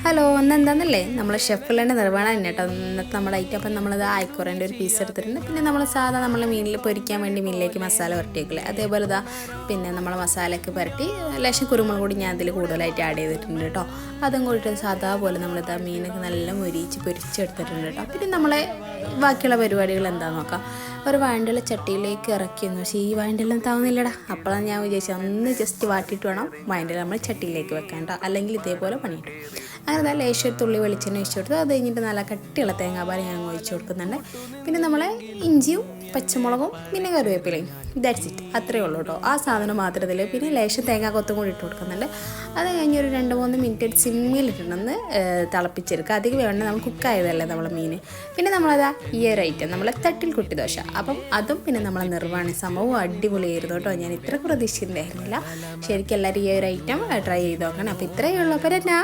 Hello ഇന്ന് എന്താണെന്നല്ലേ നമ്മൾ ഷെഫിലെ നിർവ്വഹണം തന്നെ കേട്ടോ ഇന്നത്തെ നമ്മുടെ ഐറ്റം. അപ്പം നമ്മളത് ആയിക്കോറേൻ്റെ ഒരു പീസ് എടുത്തിട്ടുണ്ട്. പിന്നെ നമ്മൾ സാധാ നമ്മൾ മീനിൽ പൊരിക്കാൻ വേണ്ടി മീനിലേക്ക് മസാല പുരട്ടിയേക്കില്ലേ, അതേപോലെ ഇതാ പിന്നെ നമ്മൾ മസാലയൊക്കെ പുരട്ടി ലേശം കുരുമുളക് കൂടി ഞാൻ അതിൽ കൂടുതലായിട്ട് ആഡ് ചെയ്തിട്ടുണ്ട് കേട്ടോ. അതും കൂടിയിട്ട് സാധാ പോലെ നമ്മളിതാ മീനൊക്കെ നല്ല മൊരിച്ച് പൊരിച്ചെടുത്തിട്ടുണ്ട് കേട്ടോ. പിന്നെ നമ്മളെ ബാക്കിയുള്ള പരിപാടികൾ എന്താണെന്ന് നോക്കാം. ഒരു വാഴൻ്റെ ചട്ടിയിലേക്ക് ഇറക്കിയെന്നു, പക്ഷേ ഈ വാഴൻ്റെ എല്ലാം താവുന്നില്ലടാ. അപ്പോഴാണ് ഞാൻ വിചാരിച്ചത് ഒന്ന് ജസ്റ്റ് വാട്ടിയിട്ട് വേണം വാഴൻ്റെ നമ്മൾ ചട്ടിയിലേക്ക് വെക്കാൻ കേട്ടോ, അല്ലെങ്കിൽ ഇതേപോലെ പണിയിട്ടു. അങ്ങനെ നല്ല ലേശം തുള്ളി വെളിച്ചെണ്ണ ഒഴിച്ചു കൊടുത്തു. അത് കഴിഞ്ഞിട്ട് നല്ല കട്ടിയുള്ള തേങ്ങാപ്പാൽ ഞാൻ ഒഴിച്ചു കൊടുക്കുന്നുണ്ട്. പിന്നെ നമ്മളെ ഇഞ്ചിയും പച്ചമുളകും പിന്നെ കറിവേപ്പിലയും, ദാറ്റ്സ് ഇറ്റ്, അത്രയേ ഉള്ളൂ കേട്ടോ. ആ സാധനം മാത്രത്തിൽ പിന്നെ ലേശം തേങ്ങാക്കൊത്തും കൂടി ഇട്ട് കൊടുക്കുന്നുണ്ട്. അത് കഴിഞ്ഞ് ഒരു 2-3 മിനിറ്റ് സിമ്മിലിട്ടുണ്ടെന്ന് തിളപ്പിച്ചെടുക്കുക. അധികം വേണ്ട, നമ്മൾ കുക്കായതല്ലേ നമ്മളെ മീൻ. പിന്നെ നമ്മളതാ ഈ ഒരു ഐറ്റം നമ്മളെ തട്ടിൽ കുട്ടി ദോശ, അപ്പം അതും പിന്നെ നമ്മളെ നിർവ്വാണ സംഭവം അടിപൊളിയായിരുന്നു കേട്ടോ. ഞാൻ ഇത്ര പ്രതീക്ഷിച്ചിട്ടുണ്ടായിരുന്നില്ല. ശരിക്കും എല്ലാവരും ഈ ഒരു ഐറ്റം ട്രൈ ചെയ്ത് നോക്കണം. അപ്പോൾ ഇത്രയേ ഉള്ളൂ. അപ്പോൾ എന്നാ